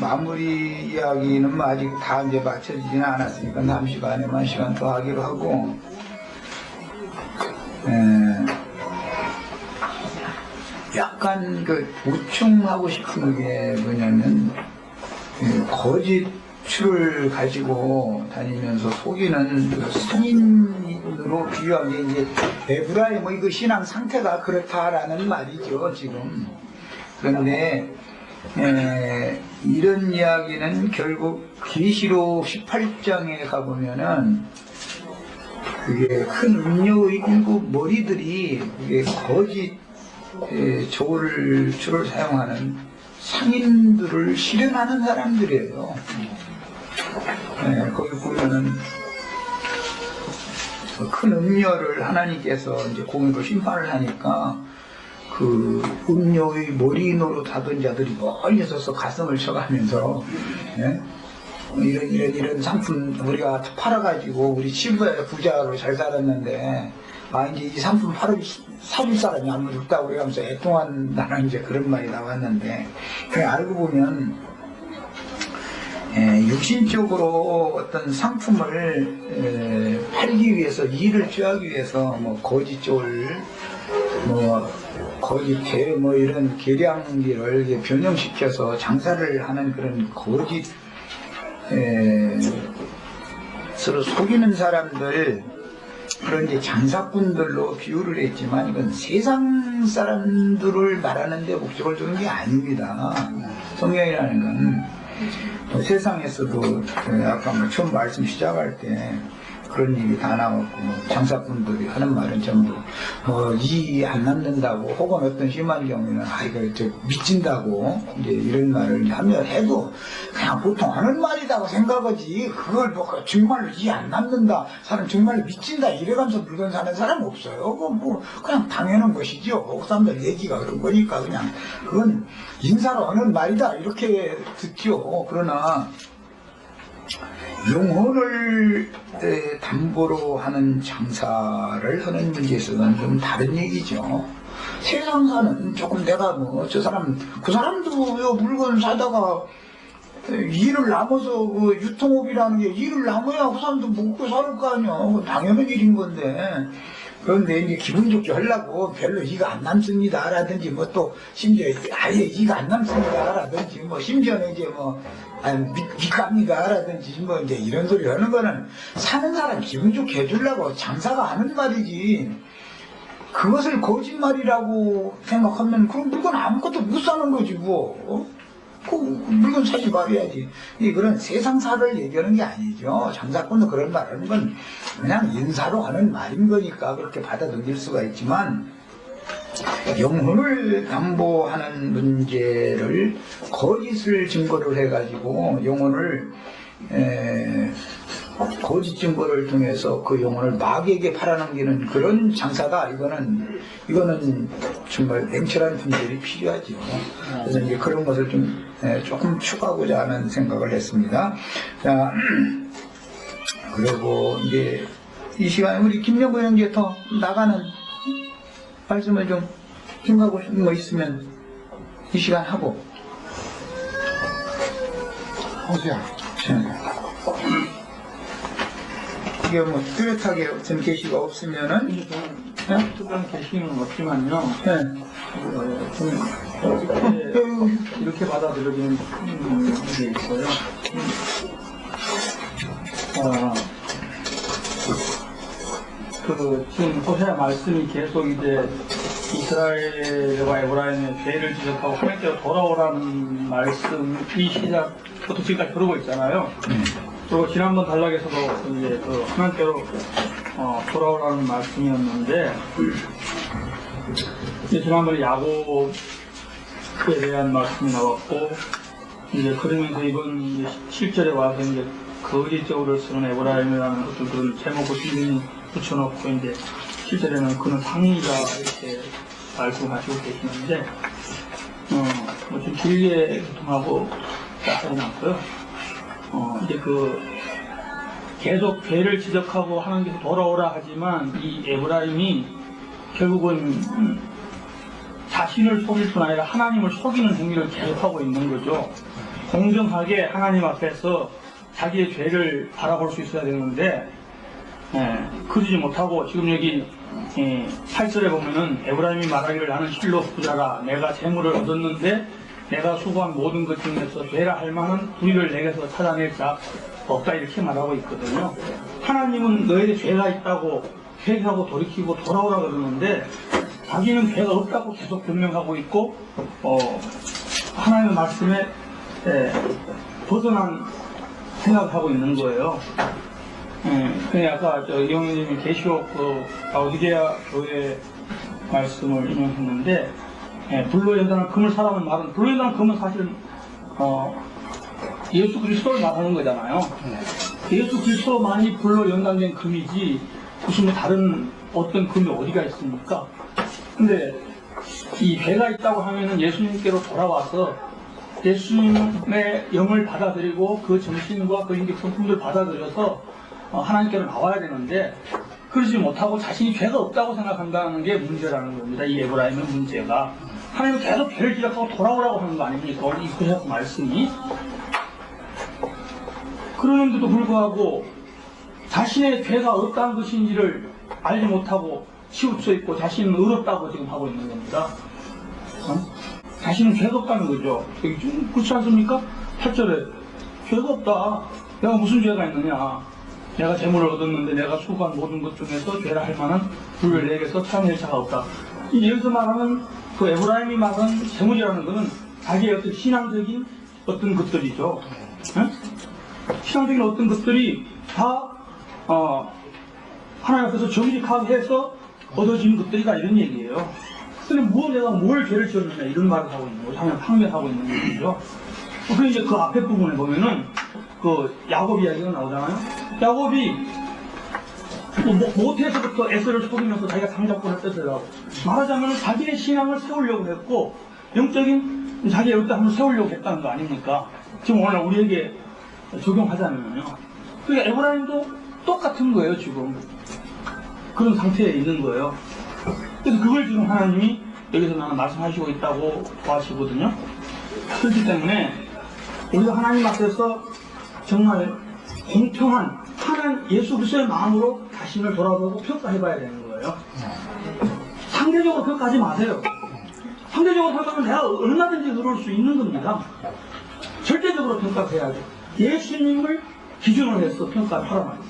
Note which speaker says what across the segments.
Speaker 1: 마무리 이야기는 뭐 아직 다 이제 맞춰지지는 않았으니까 다음 시간에만 시간 더 하기로 하고, 약간 보충하고 싶은 게 뭐냐면, 거짓을 가지고 다니면서 속이는 상인으로 비유한 게 이제 에브라임의 그 신앙 상태가 그렇다라는 말이죠, 지금. 그런데 이런 이야기는 결국 계시록 18장에 가보면은 그게 큰 음료의 일곱 머리들이 그게 거짓 줄을 사용하는 상인들을 실현하는 사람들이에요. 거기 보면은 큰 음료를 하나님께서 이제 공의로 심판을 하니까 그 음료의 머리 노릇하던 자들이 멀리 서서 가슴을 쳐가면서 이런 상품 우리가 팔아가지고 우리 친구야 부자로 잘 살았는데 이제 이 상품 사줄 사람이 아무도 없다고 그러면서 애통한다는 이제 그런 말이 나왔는데, 그냥 알고 보면 육신적으로 어떤 상품을 팔기 위해서, 일을 취하기 위해서 뭐 거짓줄, 뭐 거짓회, 뭐 이런 계량기를 변형시켜서 장사를 하는 그런 거짓 서로 속이는 사람들, 그런 이제 장사꾼들로 비유를 했지만 이건 세상 사람들을 말하는데 목적을 두는 게 아닙니다. 성경이라는 건 세상에서도 아까 뭐 처음 말씀 시작할 때 그런 얘기 다 나왔고, 장사꾼들이 하는 말은 전부 이 안 남는다고, 혹은 어떤 심한 경우는 이거 미친다고 이제 이런 말을 해도 그냥 보통 하는 말이라고 생각하지, 그걸 정말로 이 안 남는다, 사람 정말로 미친다 이래가면서 물건 사는 사람 없어요. 그냥 당연한 것이죠. 그 사람들 얘기가 그런 거니까 그냥 그건 인사로 하는 말이다 이렇게 듣죠. 그러나 영혼을 담보로 하는 장사를 하는 문제에서는 좀 다른 얘기죠. 세상사는 조금 내가 그 사람도 물건 사다가 일을 남아서 유통업이라는 게 일을 남아야 그 사람도 먹고 살 거 아니야. 당연한 일인 건데. 그런데 이제 기분 좋게 하려고 별로 이가 안 남습니다 라든지, 또 심지어 아예 이가 안 남습니다 라든지, 심지어는 이제 미갑니다 라든지 이제 이런 소리 하는 거는 사는 사람 기분 좋게 해주려고 장사가 하는 말이지, 그것을 거짓말이라고 생각하면 그럼 물건 아무것도 못 사는 거지 그 물건 사지 말아야지. 그런 세상사를 얘기하는 게 아니죠. 장사꾼도 그런 말 하는 건 그냥 인사로 하는 말인 거니까 그렇게 받아들일 수가 있지만, 영혼을 담보하는 문제를 거짓을 증거를 해가지고 영혼을 거짓 증거를 통해서 그 영혼을 마귀에게 팔아넘기는 그런 장사다. 이거는 정말 냉철한 분들이 필요하죠. 그래서 이제 그런 것을 조금 추가하고자 하는 생각을 했습니다. 자, 그리고 이제 이 시간에 우리 김영구 형제 더 나가는 말씀을 좀 생각하고 싶은 거 있으면 이 시간 하고.
Speaker 2: 호수야.
Speaker 1: 이게 뚜렷하게 어떤 계시가 없으면은
Speaker 3: 특별한 계시는 없지만요. 이렇게 받아들여지는 게 있어요. 지금 호세아 말씀이 계속 이제 이스라엘과 에브라임의 죄를 지적하고 하나님께로 돌아오라는 말씀이 시작부터 지금까지 그러고 있잖아요. 그리고 지난번 단락에서도 이제 하나님께로 돌아오라는 말씀이었는데, 이제 지난번에 야곱에 대한 말씀이 나왔고, 이제 그러면서 이번 7절에 와서 이제 거짓적으로 쓰는 에브라임이라는 어떤 그런 제목을 신중히 붙여놓고, 이제 7절에는 그는 상이가 이렇게 말씀하시고 계시는데, 좀 길게 교통하고 하지 않고요. 이제 계속 죄를 지적하고 하나님께서 돌아오라 하지만, 이 에브라임이 결국은 자신을 속일 뿐 아니라 하나님을 속이는 행위를 계속하고 있는 거죠. 공정하게 하나님 앞에서 자기의 죄를 바라볼 수 있어야 되는데 그러지 못하고 지금 여기 8절에 보면은 에브라임이 말하기를 나는 실로 부자라 내가 재물을 얻었는데 내가 수고한 모든 것 중에서 죄라 할 만한 불의를 내게서 찾아낼 자 없다 이렇게 말하고 있거든요. 하나님은 너에게 죄가 있다고 회개하고 돌이키고 돌아오라 그러는데 자기는 죄가 없다고 계속 변명하고 있고 하나님의 말씀에 벗어난 생각을 하고 있는 거예요. 그냥 아까 이영희님이 계시록 라오디게아 교회 말씀을 인용했는데 불로 연단한 금을 사라는 말은 불로 연단한 금은 사실은 예수 그리스도를 말하는 거잖아요. 예수 그리스도만이 불로 연단된 금이지 무슨 뭐 다른 어떤 금이 어디가 있습니까? 근데 이 죄가 있다고 하면은 예수님께로 돌아와서 예수님의 영을 받아들이고 그 정신과 그 인격 성품을 받아들여서 하나님께로 나와야 되는데 그러지 못하고 자신이 죄가 없다고 생각한다는 게 문제라는 겁니다. 이 에브라임의 문제가 하나님은 계속 죄를 지적하고 돌아오라고 하는 거 아닙니까? 오늘 이 구약 말씀이 그러는데도 불구하고 자신의 죄가 없다는 것인지를 알지 못하고 치우쳐 있고 자신은 의롭다고 지금 하고 있는 겁니다. 자신은 죄가 없다는 거죠. 그렇지 않습니까? 8절에 죄가 없다. 내가 무슨 죄가 있느냐. 내가 재물을 얻었는데 내가 수고한 모든 것 중에서 죄라 할 만한 불을 내게서 찾아낼 자가 없다. 여기서 말하는 그 에브라임이 말하는 재물이라는 것은 자기의 어떤 신앙적인 어떤 것들이죠. 신앙적인 어떤 것들이 다 하나님 앞에서 정직하게 해서 얻어지는 것들이다 이런 얘기예요. 근데 내가 뭘 죄를 지었느냐 이런 말을 하고 있는 거죠. 하나님 판명하고 있는 얘기죠. 그리고 이제 그 앞에 부분에 보면은 그 야곱 이야기가 나오잖아요. 야곱이 못해서부터 에서를 속이면서 자기가 상작권을 뺏으려고 말하자면 자기의 신앙을 세우려고 했고 영적인 자기의 의담을 세우려고 했다는 거 아닙니까? 지금 오늘 우리에게 적용하자면요. 그러니까 에브라임도 똑같은 거예요. 지금 그런 상태에 있는 거예요. 그래서 그걸 지금 하나님이 여기서 나는 말씀하시고 있다고 하시거든요. 그렇기 때문에 우리가 하나님 앞에서 정말 공평한 하나님 예수 그리스도의 마음으로 자신을 돌아보고 평가해봐야 되는 거예요. 상대적으로 평가하지 마세요. 상대적으로 평가하면 내가 얼마든지 의로울 수 있는 겁니다. 절대적으로 평가해야죠. 예수님을 기준으로 해서 평가를 하란 말이에요.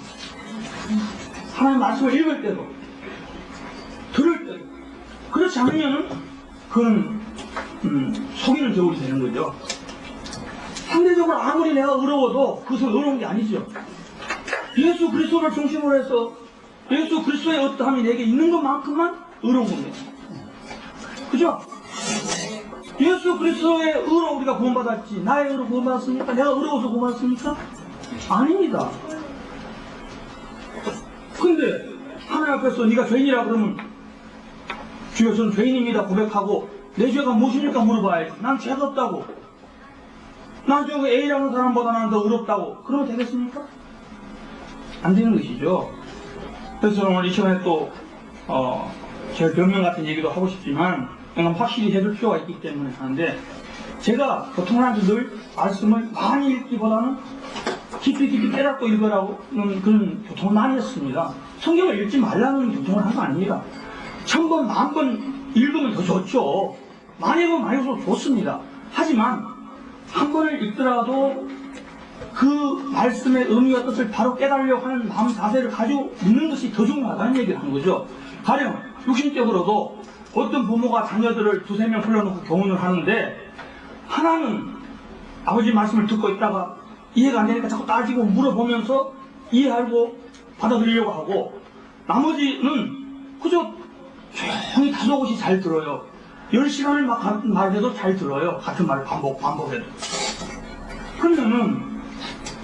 Speaker 3: 하나님 말씀을 읽을 때도 들을 때도 그렇지 않으면은 그건 속이는 저울이 되는 거죠. 상대적으로 아무리 내가 의로워도 그것은 의로운 게 아니죠. 예수 그리스도를 중심으로 해서 예수 그리스도의 어떠함이 내게 있는 것만큼만 의로운 겁니다. 그죠? 예수 그리스도의 의로 우리가 구원받았지 나의 의로 구원받았습니까? 내가 의로워서 구원받았습니까? 아닙니다. 근데 하나님 앞에서 네가 죄인이라 그러면 주여 저는 죄인입니다 고백하고 내 죄가 무엇입니까 물어봐야지. 난 죄가 없다고. 난 저거 A라는 사람보다 나는 더 의롭다고. 그러면 되겠습니까? 안 되는 것이죠. 그래서 오늘 이 시간에 또 제가 변명 같은 얘기도 하고 싶지만 그냥 확실히 해줄 필요가 있기 때문에 하는데 제가 보통 늘 말씀을 많이 읽기보다는 깊이 깨닫고 읽으라고는 그런 교통을 많이 했습니다. 성경을 읽지 말라는 교통을 한 거 아닙니다. 1000번, 10,000번 읽으면 더 좋죠. 많이 읽으면 많이 읽어도 좋습니다. 하지만 한 번을 읽더라도 그 말씀의 의미와 뜻을 바로 깨달으려고 하는 마음 자세를 가지고 있는 것이 더 중요하다는 얘기를 하는 거죠. 가령 육신적으로도 어떤 부모가 자녀들을 2-3명 불러놓고 교훈을 하는데 하나는 아버지 말씀을 듣고 있다가 이해가 안 되니까 자꾸 따지고 물어보면서 이해하고 받아들이려고 하고 나머지는 그저 조용히 다소곳이 잘 들어요. 10시간을 막 같은 말을 해도 잘 들어요. 같은 말을 반복해도. 그러면은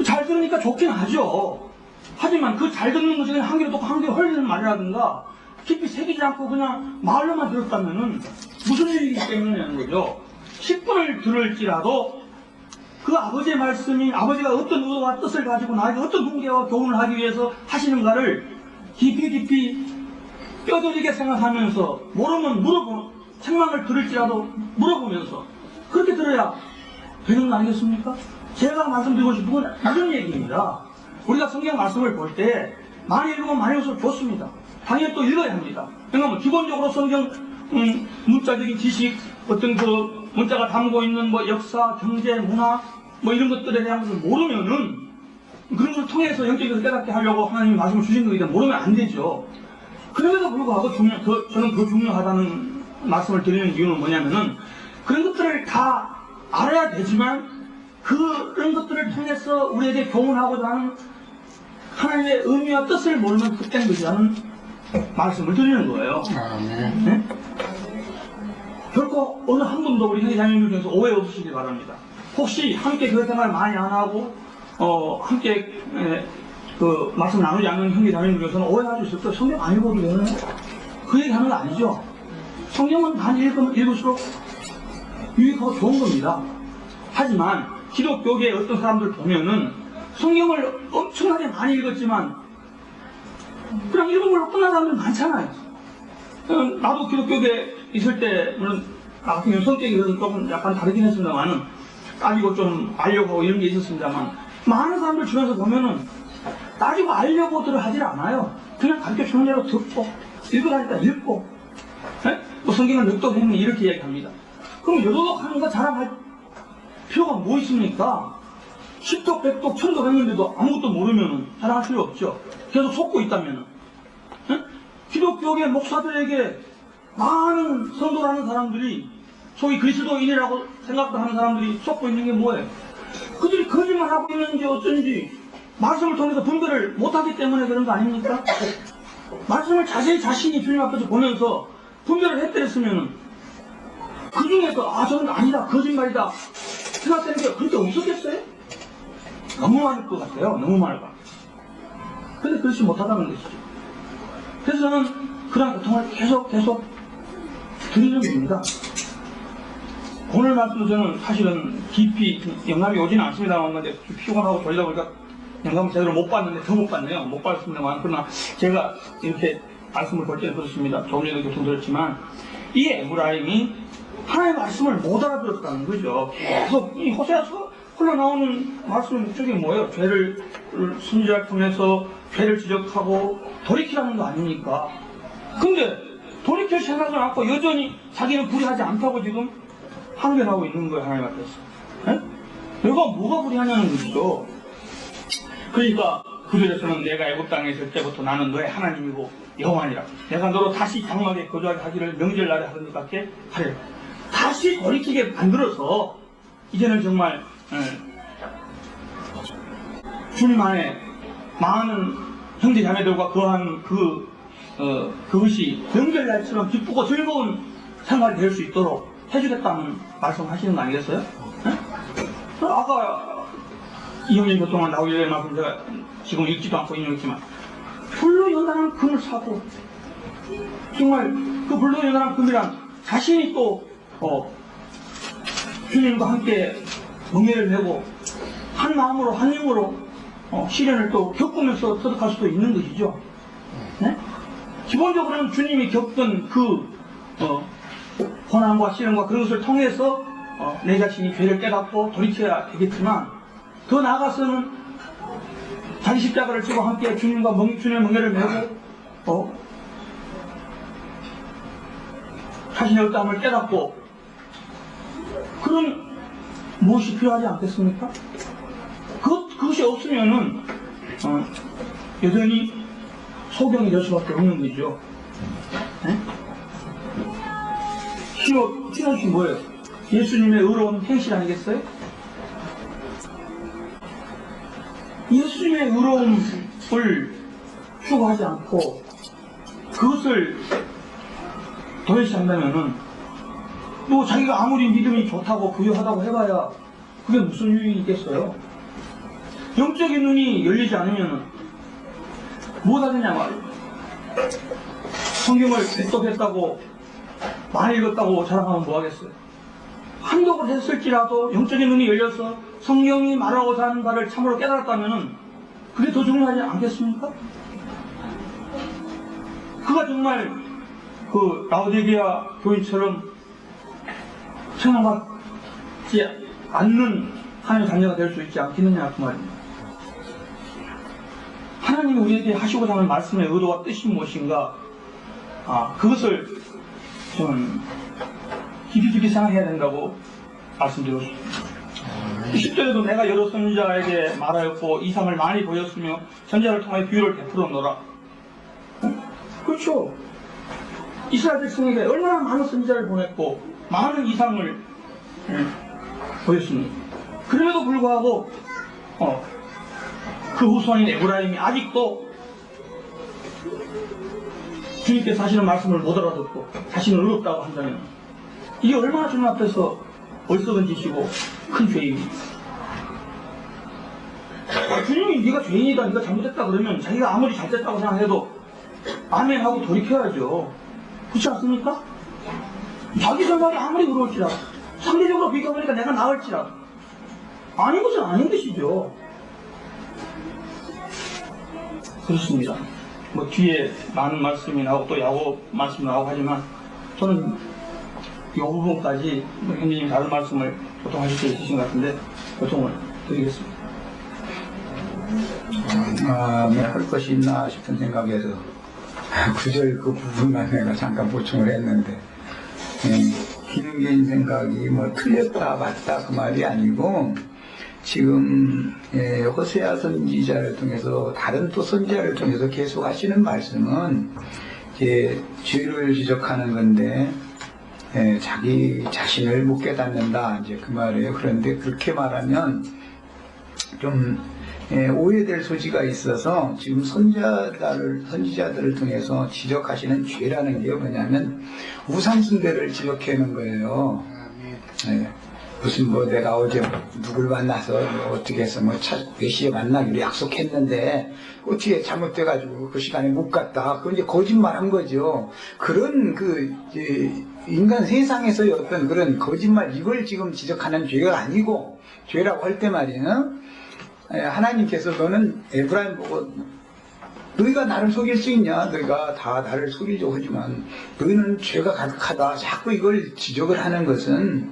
Speaker 3: 잘 들으니까 좋긴 하죠. 하지만 그 잘 듣는 것 중에 한 개로 듣고 한 개로 헐리는 말이라든가 깊이 새기지 않고 그냥 말로만 들었다면은 무슨 일이기 때문이라는 거죠. 10분을 들을지라도 그 아버지의 말씀이 아버지가 어떤 의도와 뜻을 가지고 나에게 어떤 훈계와 교훈을 하기 위해서 하시는가를 깊이 뼈저리게 생각하면서 모르면 물어보는 책망을 들을지라도 물어보면서 그렇게 들어야 되는 거 아니겠습니까? 제가 말씀드리고 싶은 건 이런 얘기입니다. 우리가 성경 말씀을 볼 때 많이 읽으면 많이 읽을수록 좋습니다. 당연히 또 읽어야 합니다. 그러니까 기본적으로 성경 문자적인 지식, 어떤 그 문자가 담고 있는 뭐 역사, 경제, 문화 뭐 이런 것들에 대한 것을 모르면은 그런 걸 통해서 영적으로 깨닫게 하려고 하나님이 말씀을 주신 거기 때문에 모르면 안 되죠. 그럼에도 불구하고 저는 더 중요하다는 말씀을 드리는 이유는 뭐냐면은 그런 것들을 다 알아야 되지만 그런 것들을 통해서 우리에게 교훈하고자 하는 하나님의 의미와 뜻을 모르면 헛된 것이라는 말씀을 드리는 거예요. 네? 결코 어느 한 분도 우리 형제 자매님들 중에서 오해 없으시길 바랍니다. 혹시 함께 교회 생활 많이 안 하고 함께 그 말씀 나누지 않는 형제 자매님들 중에서는 오해할 수 있을 거예요. 성경 안 읽어도 되는 그 얘기 하는 거 아니죠. 성경은 많이 읽을수록 유익하고 좋은 겁니다. 하지만 기독교계의 어떤 사람들 보면은 성경을 엄청나게 많이 읽었지만 그냥 읽은 걸로 끝난 사람들 많잖아요. 나도 기독교계에 있을 때 물론 나 같은 경우 성격이 그래서 조금 약간 다르긴 했습니다만은 따지고 좀 알려고 하고 이런 게 있었습니다만 많은 사람들 주변에서 보면은 따지고 알려고들 하질 않아요. 그냥 가르쳐 주는 대로 듣고 읽으라니까 읽고 뭐 성경을 늑독했니 이렇게 이야기합니다. 그럼 여도독하는 거 자랑할 필요가 뭐 있습니까? 10독, 100독, 1000독 했는데도 아무것도 모르면 자랑할 필요 없죠. 계속 속고 있다면 기독교계 목사들에게 많은 선도라는 사람들이 소위 그리스도인이라고 생각하는 사람들이 속고 있는 게 뭐예요? 그들이 거짓말하고 있는지 어쩐지 말씀을 통해서 분별을 못하기 때문에 그런 거 아닙니까? 말씀을 자세히 자신이 주님 앞에서 보면서 분별을 했더랬으면 그 중에서 저는 아니다 거짓말이다 생각되는 게 그렇게 없었겠어요? 너무 많을 것 같아요. 너무 많을 것 같아요. 근데 그렇지 못하다는 것이죠. 그래서 저는 그런 고통을 계속 드리는 겁니다. 오늘 말씀도 저는 사실은 깊이 영감이 오지는 않습니다만 근데 좀 피곤하고 졸리다 보니까 영감을 제대로 못 봤는데 더 못 봤네요. 못 봤습니다만 그러나 제가 이렇게 말씀을 볼 때는 그렇습니다. 조금 전에 교통 들었지만 이 에브라임이 하나님의 말씀을 못 알아들었다는 거죠. 계속 이 호세아서 흘러나오는 말씀의 목적이 뭐예요? 죄를 순지를 통해서 죄를 지적하고 돌이키라는 거 아닙니까? 근데 돌이킬 생각을 않고 여전히 자기는 불의하지 않다고 지금 항변하고 있는 거예요. 하나님 앞에서. 네? 내가 뭐가 불의하냐는 것이죠. 그러니까 구절에서는 내가 애굽 땅에 있을 때부터 나는 너의 하나님이고 여호와니라. 내가 너로 다시 장막에 거주하게 하기를 명절날에 하던 것밖에 하리라. 다시 돌이키게 만들어서 이제는 정말 주님 안에 많은 형제 자매들과 거한 그것이 명절날처럼 기쁘고 즐거운 생활이 될 수 있도록 해주겠다는 말씀하시는 거 아니겠어요? 네? 아까 이형님 교통한 나오기 전에 말씀 제가 지금 읽지도 않고 인용했지만 불로 연단한 금을 사고 정말 그 불로 연단한 금이란 자신이 또 주님과 함께 멍에를 메고 한 마음으로 한 힘으로 시련을 또 겪으면서 터득할 수도 있는 것이죠. 네? 기본적으로는 주님이 겪던 그 고난과 시련과 그런 것을 통해서 내 자신이 죄를 깨닫고 돌이켜야 되겠지만 더 나아가서는 자기 십자가를 지고 함께 주님과 주님의 멍에를 메고 자신의 어떠함을 깨닫고 그런 무엇이 필요하지 않겠습니까? 그것이 없으면은 여전히 소경이 될 수밖에 없는 거죠. 네? 신옷이 뭐예요? 예수님의 의로운 행실 아니겠어요? 예수님의 의로움을 추구하지 않고 그것을 도외시한다면은 또 자기가 아무리 믿음이 좋다고 부유하다고 해봐야 그게 무슨 유익이 있겠어요? 영적인 눈이 열리지 않으면 뭐 하느냐 말이에요. 성경을 백독했다고 많이 읽었다고 자랑하면 뭐 하겠어요? 한독을 했을지라도 영적인 눈이 열려서 성경이 말하고자 하는 바를 참으로 깨달았다면 그게 더 중요하지 않겠습니까? 그가 정말 그 라오디게아 교인처럼 생각받지 않는 하나님의 자녀가 될 수 있지 않겠느냐 그 말입니다. 하나님이 우리에게 하시고자 하는 말씀의 의도와 뜻이 무엇인가, 그것을 저는 깊이 생각해야 된다고 말씀드리고 싶습니다. 10절에도 내가 여러 선지자에게 말하였고 이상을 많이 보였으며 선지자를 통하여 비유를 베풀었노라. 그렇죠. 이스라엘 백성에게 얼마나 많은 선지자를 보냈고 많은 이상을 보였습니다. 그럼에도 불구하고 그 후손인 에브라임이 아직도 주님께서 하시는 말씀을 못 알아듣고 자신을 의롭다고 한다면 이게 얼마나 주님 앞에서 어리석은 짓이고 큰 죄입니다. 주님이 네가 죄인이다, 네가 잘못했다 그러면 자기가 아무리 잘됐다고 생각해도 아멘하고 돌이켜야죠. 그렇지 않습니까? 자기 생각이 아무리 그럴지라도 상대적으로 비교해보니까 내가 나을지라도 아닌 것은 아닌 것이죠. 그렇습니다. 뭐 뒤에 많은 말씀이 나오고 또 야곱 말씀이 나오고 하지만 저는 이 부분까지 형제님 다른 말씀을 보통 하실 수 있으신 것 같은데 보통을 드리겠습니다.
Speaker 1: 할 것이 있나 싶은 생각에서 구절 그 부분만 내가 잠깐 보충을 했는데, 기능적인 생각이 뭐 틀렸다 맞다 그 말이 아니고, 지금 호세아 선지자를 통해서 다른 또 선지자를 통해서 계속 하시는 말씀은 이제 죄를 지적하는 건데, 자기 자신을 못 깨닫는다 이제 그 말이에요. 그런데 그렇게 말하면 좀 오해될 소지가 있어서 지금 선지자들을 통해서 지적하시는 죄라는 게 뭐냐면 우상숭배를 지적하는 거예요. 무슨 뭐 내가 어제 누굴 만나서 뭐 어떻게 해서 뭐 몇 시에 만나기로 약속했는데 어떻게 잘못돼가지고 그 시간에 못 갔다. 그건 이제 거짓말한 거죠. 그런 인간 세상에서의 어떤 그런 거짓말, 이걸 지금 지적하는 죄가 아니고, 죄라고 할 때 말이에요. 하나님께서 너는 에브라임 보고 너희가 나를 속일 수 있냐? 너희가 다 나를 속이려고 하지만 너희는 죄가 가득하다. 자꾸 이걸 지적을 하는 것은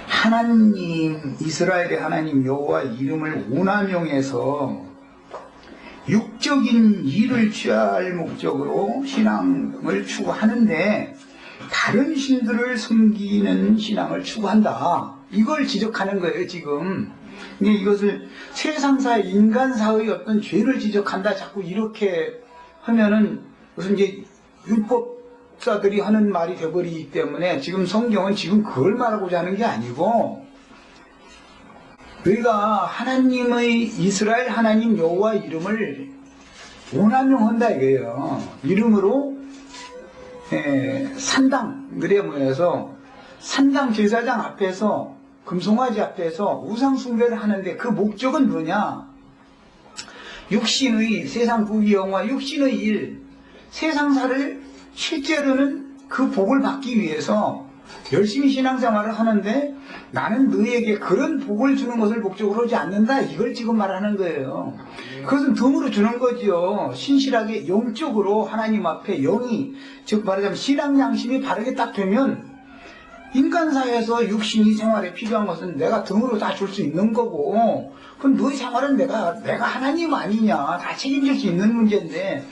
Speaker 1: 하나님, 이스라엘의 하나님 여호와 이름을 오남용해서 육적인 일을 취할 목적으로 신앙을 추구하는데 다른 신들을 섬기는 신앙을 추구한다. 이걸 지적하는 거예요, 지금. 이것을 세상사의 인간사의 어떤 죄를 지적한다. 자꾸 이렇게 하면은 무슨 이제 율법사들이 하는 말이 되어버리기 때문에 지금 성경은 지금 그걸 말하고자 하는 게 아니고, 너희가 하나님의 이스라엘 하나님 여호와 이름을 오남용한다 이거예요. 이름으로 산당들에 모여서 산당 제사장 앞에서 금송아지 앞에서 우상 숭배를 하는데 그 목적은 뭐냐? 육신의 세상 부귀영화, 육신의 일, 세상사를 실제로는 그 복을 받기 위해서 열심히 신앙생활을 하는데 나는 너희에게 그런 복을 주는 것을 목적으로 하지 않는다. 이걸 지금 말하는 거예요. 그것은 덤으로 주는 거죠. 신실하게 영적으로 하나님 앞에 영이, 즉 말하자면 신앙 양심이 바르게 딱 되면 인간사에서 육신이 생활에 필요한 것은 내가 등으로 다 줄 수 있는 거고, 그럼 너희 생활은 내가 하나님 아니냐, 다 책임질 수 있는 문제인데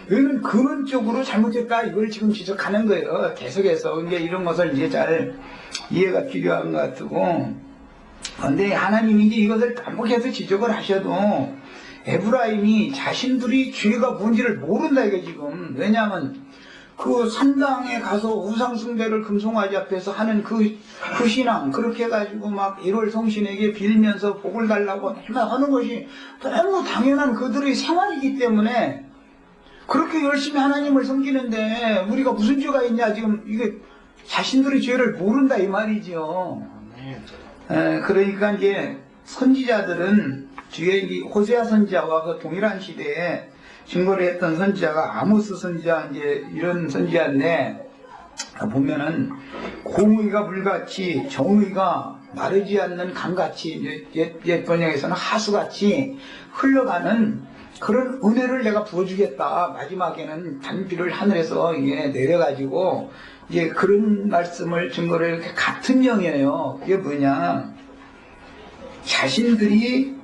Speaker 1: 너희는 근원적으로 잘못했다. 이걸 지금 지적하는 거예요. 계속해서 이제 이런 것을 이제 잘 이해가 필요한 것 같고, 그런데 하나님이 이제 이것을 반복해서 지적을 하셔도 에브라임이 자신들이 죄가 뭔지를 모른다 이게 지금. 왜냐하면 그 산당에 가서 우상숭배를 금송아지 앞에서 하는 그 신앙, 그렇게 해가지고 막 1월 성신에게 빌면서 복을 달라고 맨날 하는 것이 너무 당연한 그들의 생활이기 때문에 그렇게 열심히 하나님을 섬기는데 우리가 무슨 죄가 있냐, 지금 이게 자신들의 죄를 모른다 이 말이죠. 그러니까 이제 선지자들은 뒤에 이 호세아 선지자와 그 동일한 시대에 증거를 했던 선지자가 아모스 선지자, 이제 이런 선지자인데, 보면은 공의가 물같이 정의가 마르지 않는 강같이, 옛 번역에서는 하수같이 흘러가는 그런 은혜를 내가 부어주겠다. 마지막에는 단비를 하늘에서 이게 내려가지고 이제 그런 말씀을 증거를 이렇게 같은 영이에요. 그게 뭐냐, 자신들이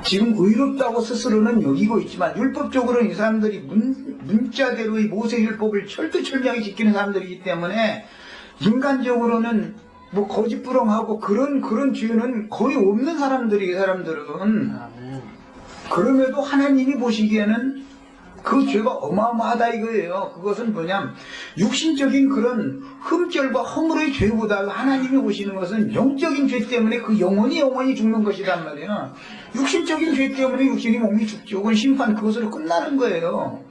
Speaker 1: 지금 의롭다고 스스로는 여기고 있지만 율법적으로는 이 사람들이 문자대로의 모세율법을 철두철미하게 지키는 사람들이기 때문에 인간적으로는 뭐 거짓부렁하고 그런 죄는 거의 없는 사람들이, 이 사람들은. 그럼에도 하나님이 보시기에는 그 죄가 어마어마하다 이거예요. 그것은 뭐냐면 육신적인 그런 흠결과 허물의 죄보다 하나님이 보시는 것은 영적인 죄 때문에 그 영혼이 죽는 것이란 말이에요. 육신적인 죄 때문에 육신이 몸이 죽죠. 그건 심판, 그것으로 끝나는 거예요.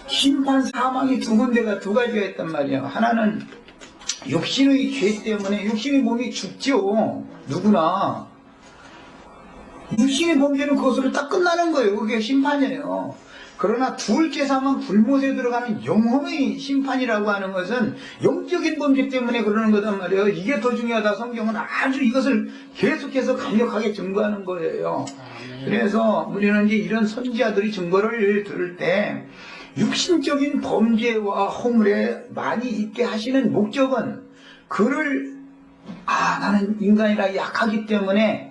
Speaker 1: 심판, 사망이 두 군데가, 두 가지가 있단 말이에요. 하나는 육신의 죄 때문에 육신의 몸이 죽죠. 누구나. 육신의 범죄는 그것으로 딱 끝나는 거예요. 그게 심판이에요. 그러나 둘째 상은 불못에 들어가는 영혼의 심판이라고 하는 것은 영적인 범죄 때문에 그러는 거단 말이에요. 이게 더 중요하다. 성경은 아주 이것을 계속해서 강력하게 증거하는 거예요. 그래서 우리는 이제 이런 선지자들이 증거를 들을 때 육신적인 범죄와 허물에 많이 있게 하시는 목적은 그를 나는 인간이라 약하기 때문에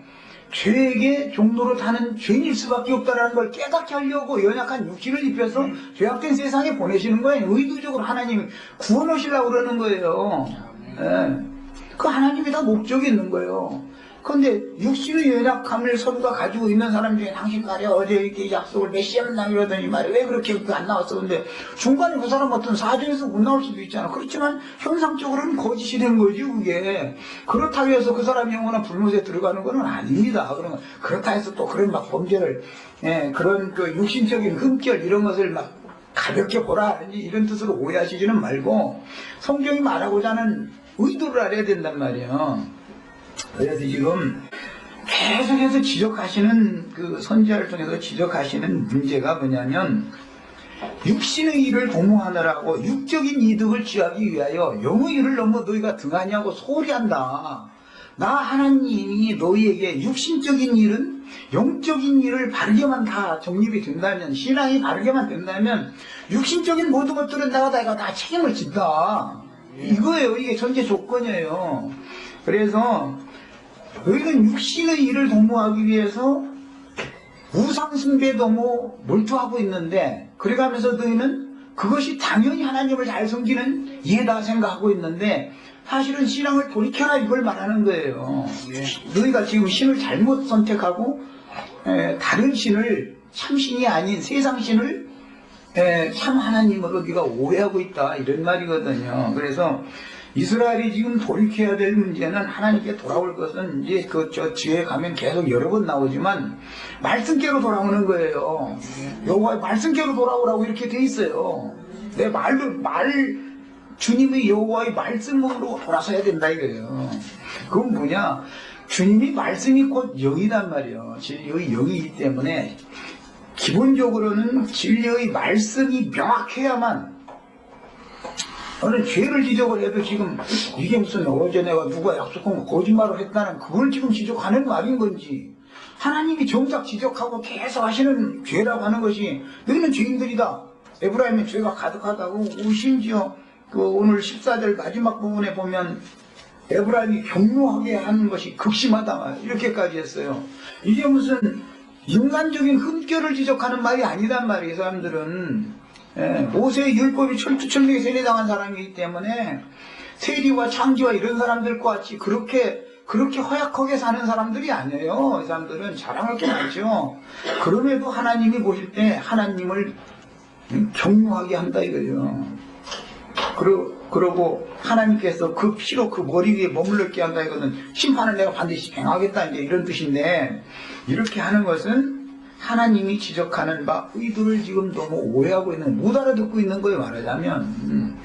Speaker 1: 죄에게 종로로 타는 죄인일 수밖에 없다는 걸 깨닫게 하려고 연약한 육신을 입혀서 죄악된 세상에 보내시는 거예요. 의도적으로 하나님이 구원하시려고 그러는 거예요. 그 하나님이 다 목적이 있는 거예요. 그런데 육신의 연약함을 서로가 가지고 있는 사람 중에 당신 말이야 어제 이렇게 약속을 메시아는 남이러더니 말이야 왜 그렇게 안 나왔어. 근데 중간에 그 사람 어떤 사정에서 못 나올 수도 있잖아. 그렇지만 형상적으로는 거짓이 된 거지 그게. 그렇다고 해서 그 사람이 영원한 불못에 들어가는 건 아닙니다. 그러면 그렇다 해서 또 그런 막 범죄를 그런 그 육신적인 흠결 이런 것을 막 가볍게 보라 이런 뜻으로 오해하시지는 말고 성경이 말하고자 하는 의도를 알아야 된단 말이에요. 그래서 지금 계속해서 지적하시는 그 선지자를 통해서 지적하시는 문제가 뭐냐면 육신의 일을 도모하느라고 육적인 이득을 취하기 위하여 영의 일을 너무 너희가 등하냐고 소리한다. 나 하나님이 너희에게 육신적인 일은 영적인 일을 바르게만 다 정립이 된다면 신앙이 바르게만 된다면 육신적인 모든 것들은 내가 다 책임을 진다. 이거예요. 이게 전제 조건이에요. 그래서 너희는 육신의 일을 도모하기 위해서 우상숭배 도모 몰두하고 있는데 그래가면서 너희는 그것이 당연히 하나님을 잘 섬기는 예다 생각하고 있는데 사실은 신앙을 돌이켜라 이걸 말하는 거예요. 너희가 지금 신을 잘못 선택하고 다른 신을 참신이 아닌 세상 신을 참 하나님으로 네가 오해하고 있다 이런 말이거든요. 그래서 이스라엘이 지금 돌이켜야 될 문제는 하나님께 돌아올 것은 이제 저 뒤에 가면 계속 여러 번 나오지만 말씀께로 돌아오는 거예요. 여호와의 말씀께로 돌아오라고 이렇게 돼 있어요. 내 주님의 여호와의 말씀으로 돌아서야 된다 이거예요. 그건 뭐냐? 주님이 말씀이 곧 영이란 말이에요. 진리의 영이기 때문에 기본적으로는 진리의 말씀이 명확해야만 너는 죄를 지적을 해도 지금 이게 무슨 어제 내가 누가 약속한 거 거짓말을 했다는 그걸 지금 지적하는 말인 건지 하나님이 정작 지적하고 계속 하시는 죄라고 하는 것이 너희는 죄인들이다. 에브라임의 죄가 가득하다고 심지어 그 오늘 14절 마지막 부분에 보면 에브라임이 격노하게 하는 것이 극심하다 이렇게까지 했어요. 이게 무슨 인간적인 흠결을 지적하는 말이 아니란 말이에요. 사람들은 모세의 율법이 철두철미하게 세례당한 사람이기 때문에 세리와 창기와 이런 사람들과 같이 그렇게 허약하게 사는 사람들이 아니에요. 이 사람들은 자랑할 게 많죠. 그럼에도 하나님이 보실 때 하나님을 경유하게 한다 이거예요. 그러고 하나님께서 그 피로 그 머리 위에 머물렀게 한다 이거는 심판을 내가 반드시 행하겠다 이제 이런 뜻인데 이렇게 하는 것은 하나님이 지적하는 바 의도를 지금 너무 오해하고 있는 못 알아듣고 있는 거예요. 말하자면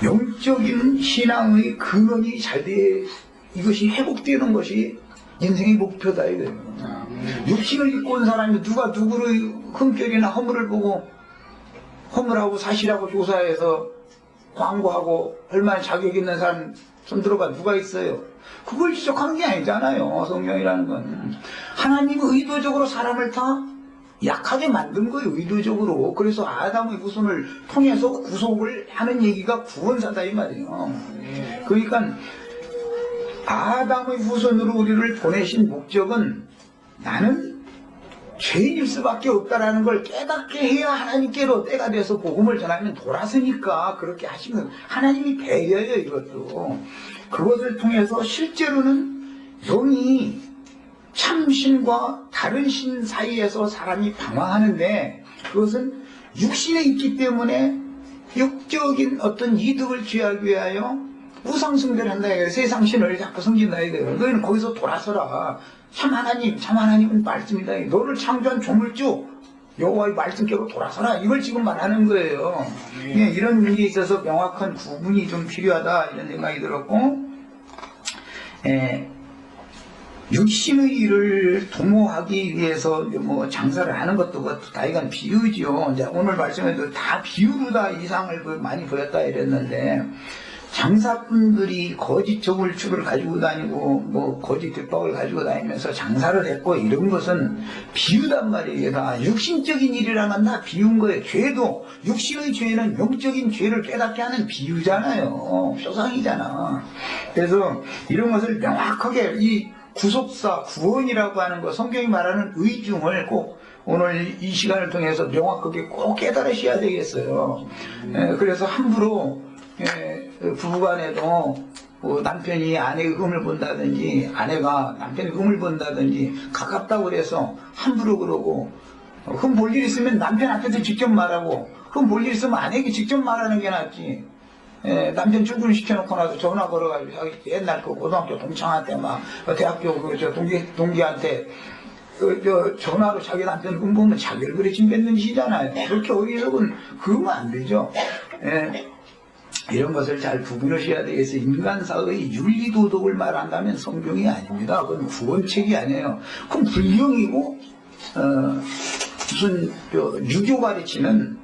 Speaker 1: 영적인 신앙의 근원이 잘 돼 이것이 회복되는 것이 인생의 목표다 이거예요. 육신을 입고 온 사람이 누가 누구의 흠결이나 허물을 보고 허물하고 사실하고 조사해서 광고하고 얼마나 자격 있는 사람 손들어봐 누가 있어요? 그걸 지적하는 게 아니잖아요. 성경이라는 건 하나님이 의도적으로 사람을 다 약하게 만든 거예요, 의도적으로. 그래서 아담의 후손을 통해서 구속을 하는 얘기가 구원사다 이 말이에요. 그러니까 아담의 후손으로 우리를 보내신 목적은 나는 죄인일 수밖에 없다라는 걸 깨닫게 해야 하나님께로 때가 돼서 복음을 전하면 돌아서니까 그렇게 하시면 하나님이 배려해요, 이것도. 그것을 통해서 실제로는 영이 참신과 다른 신 사이에서 사람이 방황하는데 그것은 육신에 있기 때문에 육적인 어떤 이득을 취하기 위하여 우상숭배를 한다 이거예요. 세상 신을 자꾸 섬긴다 이거예요. 너희는 거기서 돌아서라. 참 하나님은 말씀이다. 너를 창조한 조물주 여호와의 말씀께로 돌아서라. 이걸 지금 말하는 거예요. 이런 문제에 있어서 명확한 구분이 좀 필요하다 이런 생각이 들었고, 육신의 일을 도모하기 위해서 뭐 장사를 하는 것도 다 이건 비유죠. 이제 오늘 말씀에도 다 비유로 다 이상을 많이 보였다 이랬는데, 장사꾼들이 거짓 저물추를 가지고 다니고 뭐 거짓 뒷박을 가지고 다니면서 장사를 했고 이런 것은 비유단 말이에요. 다 육신적인 일이라는 건 다 비유인 거예요. 죄도 육신의 죄는 영적인 죄를 깨닫게 하는 비유잖아요. 표상이잖아. 그래서 이런 것을 명확하게 이 구속사 구원이라고 하는 거, 성경이 말하는 의중을 꼭 오늘 이 시간을 통해서 명확하게 꼭 깨달으셔야 되겠어요. 그래서 함부로 부부간에도 뭐 남편이 아내의 흠을 본다든지 아내가 남편의 흠을 본다든지 가깝다고 그래서 함부로 그러고, 흠 볼 일 있으면 남편한테도 직접 말하고 흠 볼 일 있으면 아내에게 직접 말하는 게 낫지. 남편 출근시켜놓고 나서 전화 걸어가지고 옛날 그 고등학교 동창한테 막 대학교 동기한테 전화로 자기 남편 흠 보면 자기 얼굴에 침 뱉는 짓이잖아요. 그렇게 어리석은 그러면 안 되죠. 이런 것을 잘 구분하셔야 되겠어요. 인간사의 윤리도덕을 말한다면 성경이 아닙니다. 그건 구원책이 아니에요. 그건 불경이고 무슨 유교 가르치는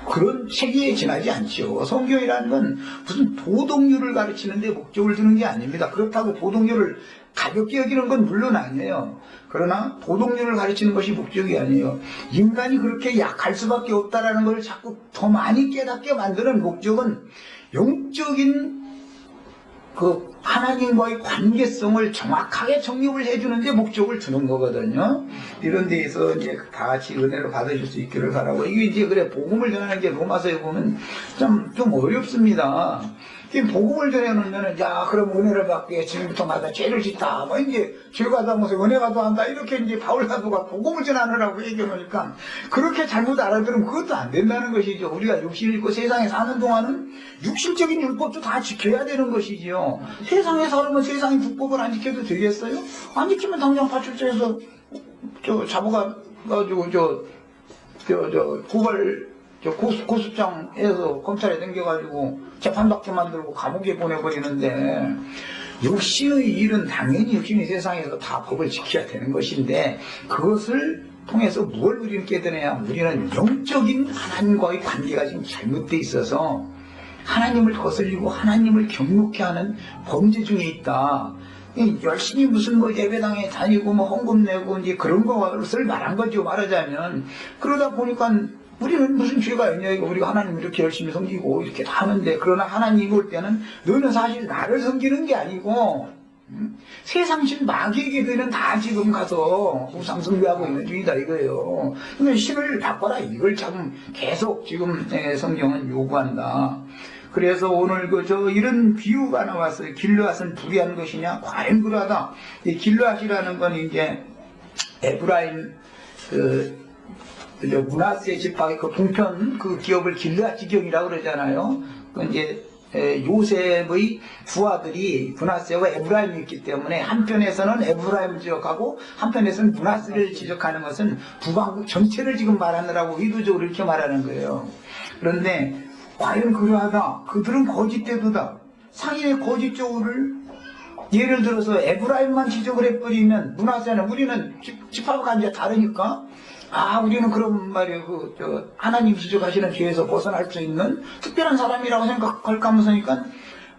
Speaker 1: 그런 체계에 지나지 않죠. 성경이라는 건 무슨 도덕률을 가르치는 데 목적을 두는 게 아닙니다. 그렇다고 도덕률을 가볍게 여기는 건 물론 아니에요. 그러나 도덕률을 가르치는 것이 목적이 아니에요. 인간이 그렇게 약할 수밖에 없다라는 걸 자꾸 더 많이 깨닫게 만드는 목적은 영적인 그 하나님과의 관계성을 정확하게 정립을 해주는 데 목적을 두는 거거든요. 이런 데에서 이제 다 같이 은혜를 받으실 수 있기를 바라고. 이게 이제 그래 복음을 전하는 게 로마서에 보면 좀 어렵습니다. 복음을 전해놓으면은, 야, 그럼 은혜를 받게 지금부터 마다 죄를 짓다. 뭐, 이제, 죄가 다면서 은혜가 더한다. 이렇게 이제 바울 사도가 복음을 전하느라고 얘기해놓으니까, 그렇게 잘못 알아들으면 그것도 안 된다는 것이죠. 우리가 육신을 입고 세상에 사는 동안은 육신적인 율법도 다 지켜야 되는 것이지요. 세상에 살면 세상의 불법을 안 지켜도 되겠어요? 안 지키면 당장 파출소에서, 잡아가지고, 고수장에서 검찰에 댕겨가지고 재판받게 만들고 감옥에 보내버리는데, 육신의 일은 당연히 육신이 세상에서 다 법을 지켜야 되는 것인데, 그것을 통해서 뭘 우리는 깨달아야, 우리는 영적인 하나님과의 관계가 지금 잘못되어 있어서 하나님을 거슬리고 하나님을 경록케 하는 범죄 중에 있다. 열심히 무슨 뭐 예배당에 다니고 뭐 헌금 내고 이제 그런 것을 말한 거죠, 말하자면. 그러다 보니까 우리는 무슨 죄가 있냐, 이거. 우리가 하나님 이렇게 열심히 섬기고 이렇게 다 하는데, 그러나 하나님이 볼 때는 너는 사실 나를 섬기는 게 아니고 세상신 마귀에게들은 다 지금 가서 우상 숭배하고 있는 중이다 이거예요. 그러면 신을 바꿔라, 이걸 참 계속 지금 성경은 요구한다. 그래서 오늘 이런 비유가 나왔어요. 길르앗은 불의한 것이냐? 과연 그러하다. 이 길르앗이라는 건 이제 에브라임 므낫세 지파의 그 동편 그 기업을 길르앗 지경이라고 그러잖아요. 그 이제 요셉의 두 아들이 므낫세와 에브라임이 있기 때문에 한편에서는 에브라임 지적하고 한편에서는 므낫세를 지적하는 것은 북왕국 전체를 지금 말하느라고 의도적으로 이렇게 말하는 거예요. 그런데 과연 그러하다. 그들은 거짓되도다. 상인의 거짓적으로를 예를 들어서 에브라임만 지적을 해버리면, 므낫세는 우리는 지파가 이제 다르니까, 우리는 그런 말이에요. 하나님 지적하시는 죄에서 벗어날 수 있는 특별한 사람이라고 생각할까 하면서니까,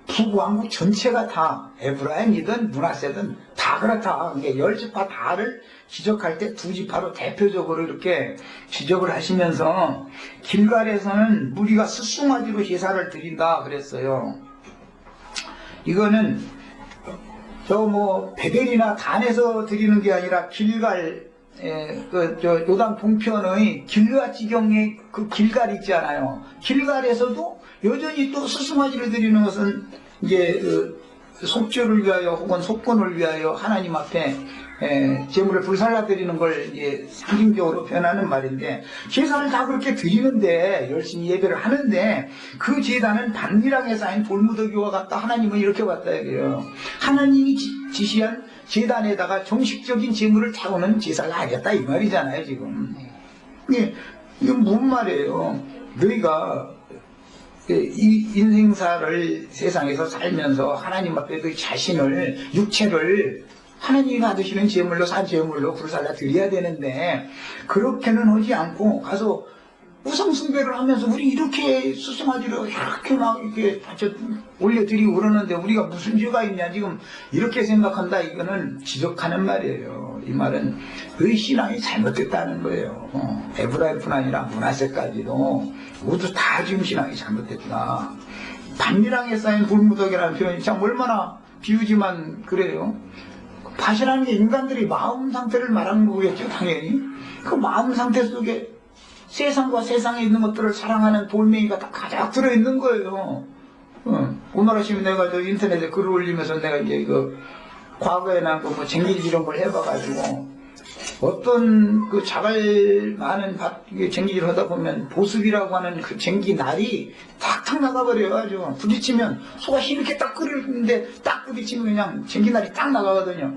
Speaker 1: 북왕국 전체가 다 에브라임이든 므낫세든 다 그렇다. 그러니까 10지파 다를 지적할 때 두 지파로 대표적으로 이렇게 지적을 하시면서 길갈에서는 무리가 스승화지로 제사를 드린다 그랬어요. 이거는 베델이나 단에서 드리는 게 아니라 길갈 요단 동편의 길르앗 지경의 그 길갈 있잖아요. 길갈에서도 여전히 또 스승화지를 드리는 것은 이제 속죄를 위하여 혹은 속건을 위하여 하나님 앞에 제물을 불살라 드리는 걸 이제 상징적으로 표현하는 말인데, 제사를 다 그렇게 드리는데 열심히 예배를 하는데 그 제단은 반미랑에 쌓인 돌무더기와 같다. 하나님은 이렇게 봤다 이거예요. 하나님이 지시한 제단에다가 정식적인 제물을 타고는 제사를 하겠다 이 말이잖아요 지금. 이건 무슨 말이에요? 너희가 이 인생사를 세상에서 살면서 하나님 앞에 그 자신을, 육체를 하나님이 받으시는 제물로, 산 제물로 불살라 드려야 되는데 그렇게는 하지 않고 가서 우상숭배를 하면서 우리 이렇게 수승화지로 이렇게 막 이렇게 올려드리고 그러는데 우리가 무슨 죄가 있냐 지금 이렇게 생각한다. 이거는 지적하는 말이에요. 이 말은 너희 신앙이 잘못됐다는 거예요. 에브라임뿐 아니라 므낫세까지도 모두 다 지금 신앙이 잘못됐다. 반미랑에 쌓인 돌무더기라는 표현이 참 얼마나 비유지만 그래요. 밭이라는 게 인간들이 마음 상태를 말하는 거겠죠 당연히. 그 마음 상태 속에 세상과 세상에 있는 것들을 사랑하는 돌멩이가 다 가득 들어있는 거예요. 오늘 아침에 내가 저 인터넷에 글을 올리면서 내가 이제 과거에 난 거 쟁기질 이런 걸 해봐가지고 어떤 그 자갈 많은 쟁기질 하다 보면 보습이라고 하는 그 쟁기 날이 탁탁 나가버려가지고 부딪히면 소가 이렇게 딱 끓는데 딱 부딪히면 그냥 쟁기 날이 딱 나가거든요.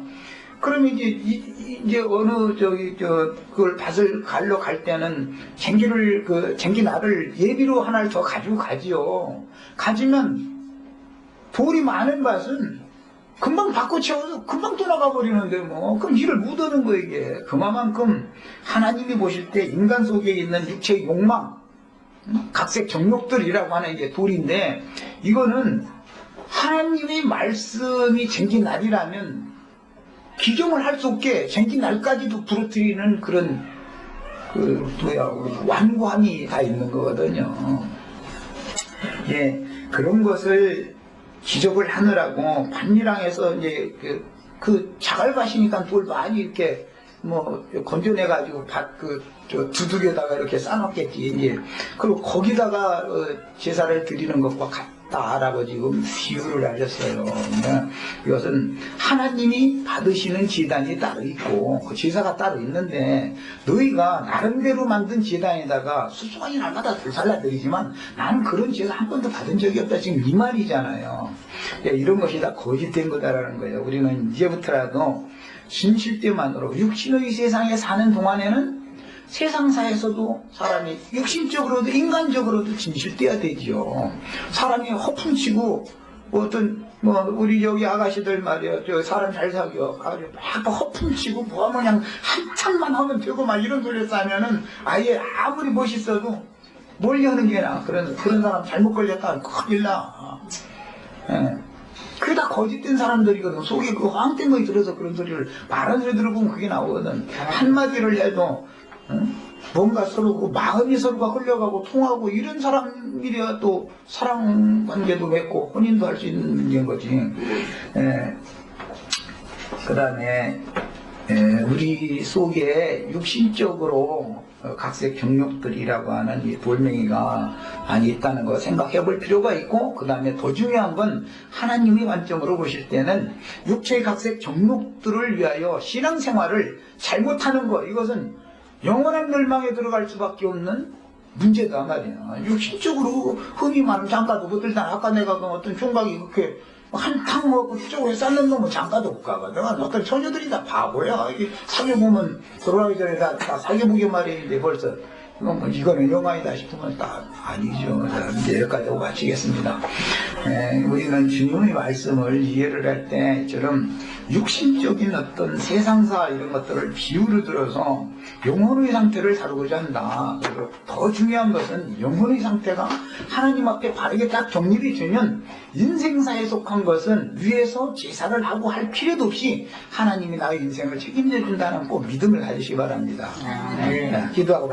Speaker 1: 그러면 이제 어느 그걸 밭을 갈러 갈 때는 쟁기 날을 예비로 하나를 더 가지고 가지요. 가지면 돌이 많은 밭은 금방 바꿔 채워서 금방 떠나가 버리는데 그럼 일을 못 하는 거예요 이게. 그만큼 하나님이 보실 때 인간 속에 있는 육체의 욕망, 각색 정욕들이라고 하는 게 돌인데, 이거는 하나님의 말씀이 쟁기 날이라면 기경을 할 수 없게 쟁기 날까지도 부러뜨리는 그런 완고함이 다 있는 거거든요. 예, 그런 것을 지적을 하느라고 반미랑에서 이제 그 자갈밭이니까 돌 많이 이렇게 건져내가지고 두둑에다가 이렇게 싸놓겠지. 이제 그리고 거기다가 제사를 드리는 것과 같다라고 지금 비유를 알렸어요. 그러니까 이것은 하나님이 받으시는 제단이 따로 있고 그 제사가 따로 있는데, 너희가 나름대로 만든 제단에다가 수수하게 날마다 불살라 드리지만 나는 그런 제사 한 번도 받은 적이 없다. 지금 이 말이잖아요. 이런 것이 다 거짓된 거다라는 거예요. 우리는 이제부터라도 진실되만으로 육신의 세상에 사는 동안에는 세상사에서도 사람이 육신적으로도 인간적으로도 진실돼야 되지요. 사람이 허풍치고 우리 여기 아가씨들 말이야, 사람 잘 사겨 막 허풍치고 그냥 한참만 하면 되고 막 이런 소리 싸면은 아예 아무리 멋있어도 멀리 하는 게 나아. 그런 사람 잘못 걸렸다 큰일 나. 그게 다 거짓된 사람들이거든. 속에 그 황된 거 들어서 그런 소리를 말하는 소리 들어보면 그게 나오거든. 한마디를 해도 뭔가 서로 마음이 서로가 흘려가고 통하고 이런 사람이래야 또 사랑 관계도 맺고 혼인도 할 수 있는 문제인 거지. 그 다음에 우리 속에 육신적으로 각색 경력들이라고 하는 이 돌멩이가 많이 있다는 거 생각해 볼 필요가 있고, 그 다음에 더 중요한 건 하나님의 관점으로 보실 때는 육체의 각색 정욕들을 위하여 신앙생활을 잘못하는 거, 이것은 영원한 멸망에 들어갈 수밖에 없는 문제다 말이야. 육신적으로 흠이 많은 장가도 못 들다. 아까 내가 그 어떤 총각이 그렇게 한탕 먹고 쪽에 쌓는 놈은 장가도 못 가거든. 어떤 처녀들이 다 바보야. 이게 사귀어보면 돌아가기 전에 다 사귀어보기 말이는데 벌써 이거는 영화이다 싶으면 딱 아니죠. 이제 여기까지 하고 마치겠습니다. 우리는 주님의 말씀을 이해를 할 때처럼 육신적인 어떤 세상사 이런 것들을 비유로 들어서 영혼의 상태를 다루고자 한다. 그리고 더 중요한 것은 영혼의 상태가 하나님 앞에 바르게 딱 정립이 되면 인생사에 속한 것은 위에서 제사를 하고 할 필요도 없이 하나님이 나의 인생을 책임져 준다는 꼭 믿음을 가지시기 바랍니다. 기도하고